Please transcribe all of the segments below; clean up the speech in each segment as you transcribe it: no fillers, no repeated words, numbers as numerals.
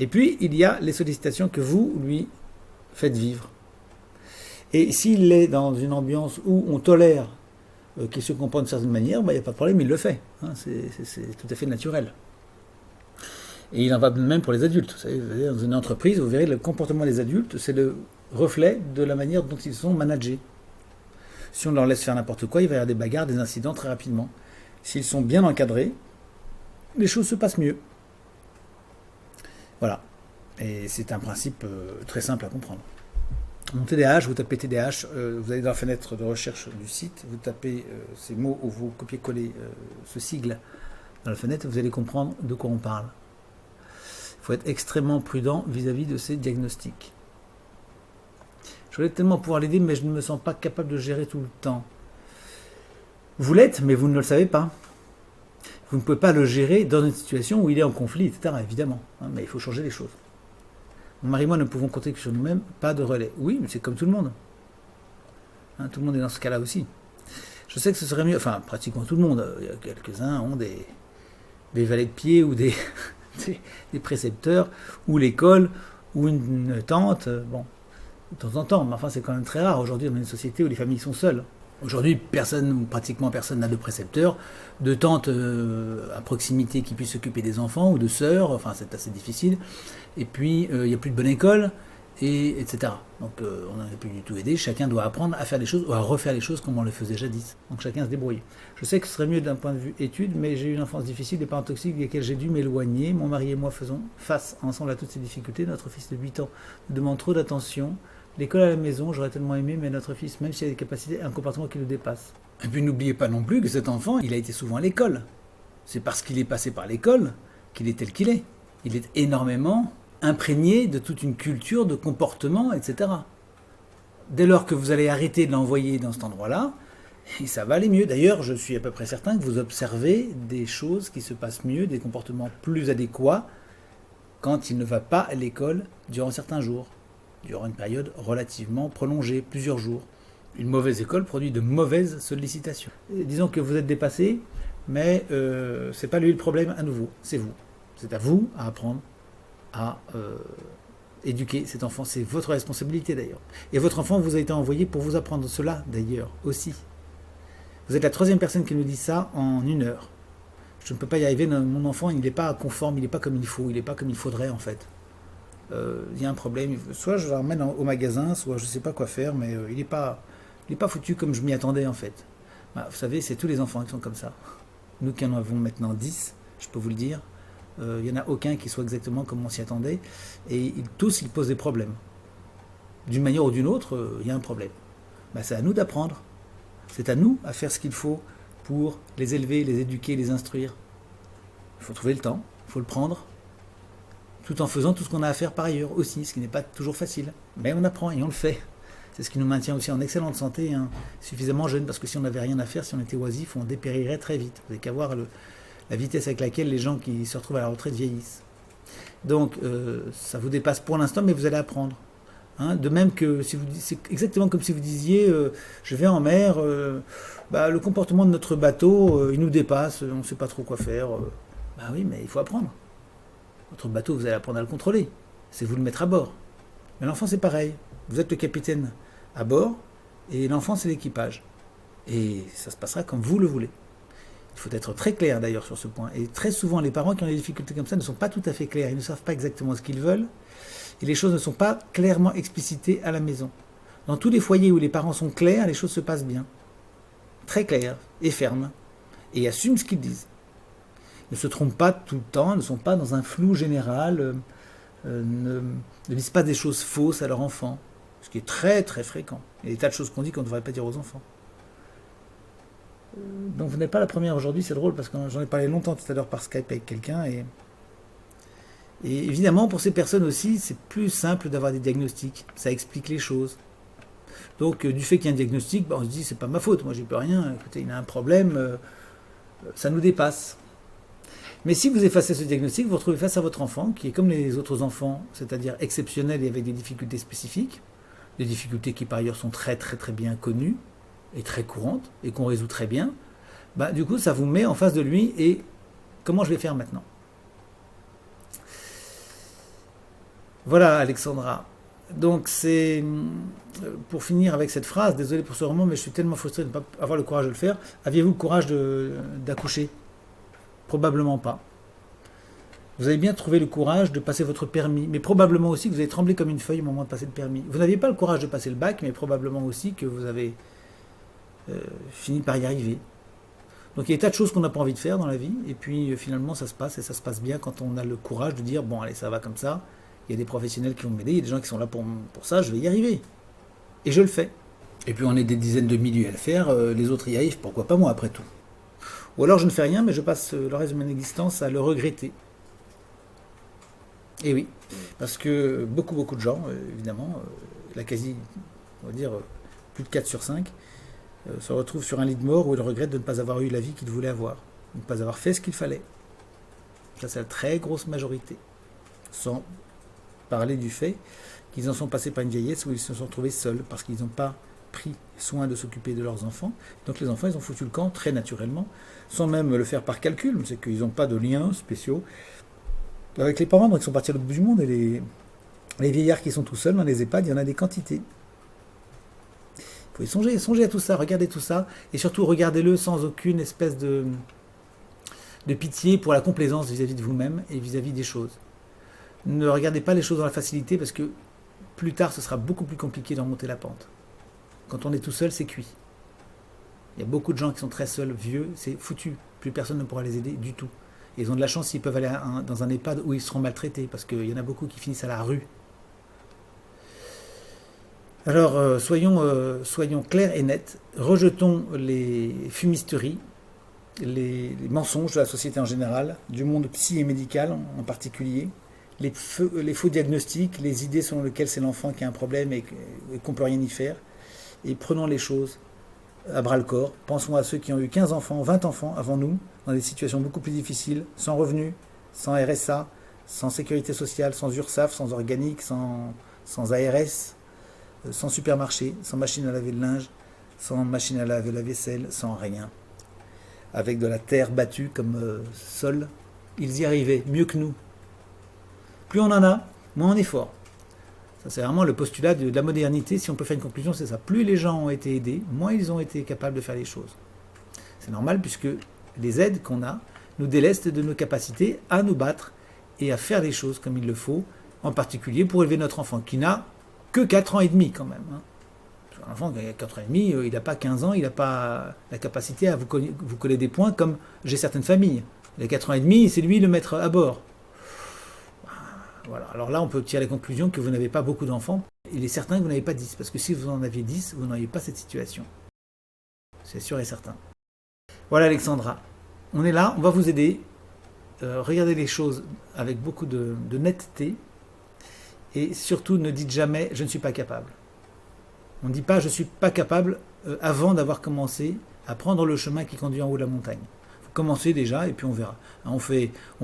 Et puis, il y a les sollicitations que vous lui faites vivre. Et s'il est dans une ambiance où on tolère qu'il se comporte d'une certaine manière, il n'y a pas de problème, il le fait. Hein, c'est tout à fait naturel. Et il en va de même pour les adultes. Vous savez, dans une entreprise, vous verrez le comportement des adultes, c'est le reflet de la manière dont ils sont managés. Si on leur laisse faire n'importe quoi, il va y avoir des bagarres, des incidents très rapidement. S'ils sont bien encadrés, les choses se passent mieux. Voilà. Et c'est un principe très simple à comprendre. Mon TDAH, vous tapez TDAH, vous allez dans la fenêtre de recherche du site, vous tapez ces mots ou vous copiez-coller ce sigle dans la fenêtre, vous allez comprendre de quoi on parle. Il faut être extrêmement prudent vis-à-vis de ces diagnostics. Je voulais tellement pouvoir l'aider, mais je ne me sens pas capable de gérer tout le temps. Vous l'êtes, mais vous ne le savez pas. Vous ne pouvez pas le gérer dans une situation où il est en conflit, etc. Évidemment, hein, mais il faut changer les choses. Mon mari et moi ne pouvons compter que sur nous-mêmes, pas de relais. Oui, mais c'est comme tout le monde. Hein, tout le monde est dans ce cas-là aussi. Je sais que ce serait mieux, enfin pratiquement tout le monde. Il y a quelques-uns ont des valets de pied ou des précepteurs, ou l'école, ou une tante. Bon, de temps en temps, mais enfin c'est quand même très rare. Aujourd'hui, on est une société où les familles sont seules. Aujourd'hui, pratiquement personne n'a de précepteur, de tante à proximité qui puisse s'occuper des enfants, ou de sœurs, enfin c'est assez difficile. Et puis, il n'y a plus de bonne école, etc. Donc, on n'en est plus du tout aidé. Chacun doit apprendre à faire les choses, ou à refaire les choses comme on le faisait jadis. Donc, chacun se débrouille. Je sais que ce serait mieux d'un point de vue études, mais j'ai eu une enfance difficile, des parents toxiques desquels j'ai dû m'éloigner. Mon mari et moi faisons face ensemble à toutes ces difficultés. Notre fils de 8 ans nous demande trop d'attention. L'école à la maison, j'aurais tellement aimé, mais notre fils, même s'il a des capacités, a un comportement qui le dépasse. Et puis n'oubliez pas non plus que cet enfant, il a été souvent à l'école. C'est parce qu'il est passé par l'école qu'il est tel qu'il est. Il est énormément imprégné de toute une culture de comportement, etc. Dès lors que vous allez arrêter de l'envoyer dans cet endroit-là, et ça va aller mieux. D'ailleurs, je suis à peu près certain que vous observez des choses qui se passent mieux, des comportements plus adéquats quand il ne va pas à l'école durant certains jours. Durant une période relativement prolongée, plusieurs jours. Une mauvaise école produit de mauvaises sollicitations. Et disons que vous êtes dépassé, mais c'est pas lui le problème à nouveau, c'est vous. C'est à vous à apprendre à éduquer cet enfant. C'est votre responsabilité d'ailleurs. Et votre enfant vous a été envoyé pour vous apprendre cela d'ailleurs aussi. Vous êtes la 3e personne qui nous dit ça en 1 heure. Je ne peux pas y arriver, mon enfant il n'est pas conforme, il n'est pas comme il faut, il n'est pas comme il faudrait en fait. Il y a un problème, soit je l'emmène au magasin, soit je ne sais pas quoi faire, mais il n'est pas foutu comme je m'y attendais en fait. Bah, vous savez, c'est tous les enfants qui sont comme ça. Nous qui en avons maintenant 10, je peux vous le dire, il n'y en a aucun qui soit exactement comme on s'y attendait, et tous ils posent des problèmes. D'une manière ou d'une autre, il y a un problème. Bah, c'est à nous d'apprendre, c'est à nous à faire ce qu'il faut pour les élever, les éduquer, les instruire. Il faut trouver le temps, il faut le prendre, tout en faisant tout ce qu'on a à faire par ailleurs aussi, ce qui n'est pas toujours facile. Mais on apprend et on le fait. C'est ce qui nous maintient aussi en excellente santé, hein, suffisamment jeune, parce que si on n'avait rien à faire, si on était oisif, on dépérirait très vite. Vous n'avez qu'à voir la vitesse avec laquelle les gens qui se retrouvent à la retraite vieillissent. Donc, ça vous dépasse pour l'instant, mais vous allez apprendre. Hein, de même que, c'est exactement comme si vous disiez, je vais en mer, le comportement de notre bateau, il nous dépasse, on ne sait pas trop quoi faire. Bah oui, mais il faut apprendre. Votre bateau, vous allez apprendre à le contrôler. C'est vous le mettre à bord. Mais l'enfant, c'est pareil. Vous êtes le capitaine à bord, et l'enfant, c'est l'équipage. Et ça se passera comme vous le voulez. Il faut être très clair, d'ailleurs, sur ce point. Et très souvent, les parents qui ont des difficultés comme ça ne sont pas tout à fait clairs. Ils ne savent pas exactement ce qu'ils veulent. Et les choses ne sont pas clairement explicitées à la maison. Dans tous les foyers où les parents sont clairs, les choses se passent bien. Très clairs et fermes. Et assument ce qu'ils disent. Ne se trompent pas tout le temps, ne sont pas dans un flou général, ne disent pas des choses fausses à leur enfant, ce qui est très très fréquent. Il y a des tas de choses qu'on dit qu'on ne devrait pas dire aux enfants. Donc vous n'êtes pas la première aujourd'hui, c'est drôle parce que j'en ai parlé longtemps tout à l'heure par Skype avec quelqu'un et évidemment pour ces personnes aussi c'est plus simple d'avoir des diagnostics, ça explique les choses. Donc du fait qu'il y a un diagnostic, on se dit c'est pas ma faute, moi j'y peux rien, écoutez il a un problème, ça nous dépasse. Mais si vous effacez ce diagnostic, vous vous retrouvez face à votre enfant, qui est comme les autres enfants, c'est-à-dire exceptionnel et avec des difficultés spécifiques, des difficultés qui par ailleurs sont très très très bien connues et très courantes, et qu'on résout très bien, du coup ça vous met en face de lui, et comment je vais faire maintenant ? Voilà, Alexandra. Donc c'est pour finir avec cette phrase, désolé pour ce roman, mais je suis tellement frustré de ne pas avoir le courage de le faire. Aviez-vous le courage d'accoucher? Probablement pas. Vous avez bien trouvé le courage de passer votre permis, mais probablement aussi que vous avez tremblé comme une feuille au moment de passer le permis. Vous n'aviez pas le courage de passer le bac, mais probablement aussi que vous avez fini par y arriver. Donc il y a des tas de choses qu'on n'a pas envie de faire dans la vie, et puis finalement ça se passe, et ça se passe bien quand on a le courage de dire, bon allez, ça va comme ça, il y a des professionnels qui vont m'aider, il y a des gens qui sont là pour ça, je vais y arriver. Et je le fais. Et puis on est des dizaines de milliers à le faire, les autres y arrivent, pourquoi pas moi après tout. Ou alors je ne fais rien, mais je passe le reste de mon existence à le regretter. Et oui, parce que beaucoup de gens, évidemment, la quasi, on va dire, plus de 4 sur 5, se retrouvent sur un lit de mort où ils regrettent de ne pas avoir eu la vie qu'ils voulaient avoir, de ne pas avoir fait ce qu'il fallait. Ça, c'est la très grosse majorité. Sans parler du fait qu'ils en sont passés par une vieillesse où ils se sont trouvés seuls, parce qu'ils n'ont pas pris soin de s'occuper de leurs enfants. Donc les enfants, ils ont foutu le camp très naturellement, sans même le faire par calcul, c'est qu'ils n'ont pas de liens spéciaux avec les parents, donc ils sont partis à l'autre bout du monde, et les vieillards qui sont tout seuls dans les EHPAD, il y en a des quantités. Il faut y songer, songez à tout ça, regardez tout ça, et surtout regardez-le sans aucune espèce de pitié pour la complaisance vis-à-vis de vous-même et vis-à-vis des choses. Ne regardez pas les choses dans la facilité, parce que plus tard, ce sera beaucoup plus compliqué de remonter la pente. Quand on est tout seul, c'est cuit. Il y a beaucoup de gens qui sont très seuls, vieux, c'est foutu. Plus personne ne pourra les aider du tout. Et ils ont de la chance s'ils peuvent aller dans un EHPAD où ils seront maltraités, parce qu'il y en a beaucoup qui finissent à la rue. Alors, soyons clairs et nets. Rejetons les fumisteries, les mensonges de la société en général, du monde psy et médical en particulier, les faux diagnostics, les idées selon lesquelles c'est l'enfant qui a un problème et qu'on ne peut rien y faire. Et prenons les choses à bras le corps. Pensons à ceux qui ont eu 15 enfants, 20 enfants avant nous, dans des situations beaucoup plus difficiles, sans revenus, sans RSA, sans sécurité sociale, sans URSSAF, sans organique, sans ARS, sans supermarché, sans machine à laver le linge, sans machine à laver la vaisselle, sans rien. Avec de la terre battue comme sol, ils y arrivaient mieux que nous. Plus on en a, moins on est fort. Ça, c'est vraiment le postulat de la modernité. Si on peut faire une conclusion, c'est ça. Plus les gens ont été aidés, moins ils ont été capables de faire les choses. C'est normal, puisque les aides qu'on a nous délestent de nos capacités à nous battre et à faire les choses comme il le faut, en particulier pour élever notre enfant, qui n'a que 4 ans et demi quand même. Un enfant qui a 4 ans et demi, il n'a pas 15 ans, il n'a pas la capacité à vous coller des points comme j'ai certaines familles. Il a 4 ans et demi, c'est lui le maître à bord. Voilà. Alors là, on peut tirer la conclusion que vous n'avez pas beaucoup d'enfants. Il est certain que vous n'avez pas 10, parce que si vous en aviez 10, vous n'auriez pas cette situation. C'est sûr et certain. Voilà Alexandra, on est là, on va vous aider. Regardez les choses avec beaucoup de netteté. Et surtout, ne dites jamais « je ne suis pas capable ». On ne dit pas « je ne suis pas capable » avant d'avoir commencé à prendre le chemin qui conduit en haut de la montagne. Commencez déjà et puis on verra. On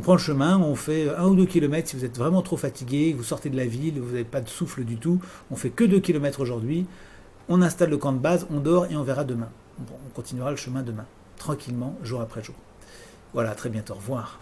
prend le chemin, on fait 1 ou 2 kilomètres si vous êtes vraiment trop fatigué, vous sortez de la ville, vous n'avez pas de souffle du tout. On fait que 2 kilomètres aujourd'hui. On installe le camp de base, on dort et on verra demain. On continuera le chemin demain, tranquillement, jour après jour. Voilà, à très bientôt. Au revoir.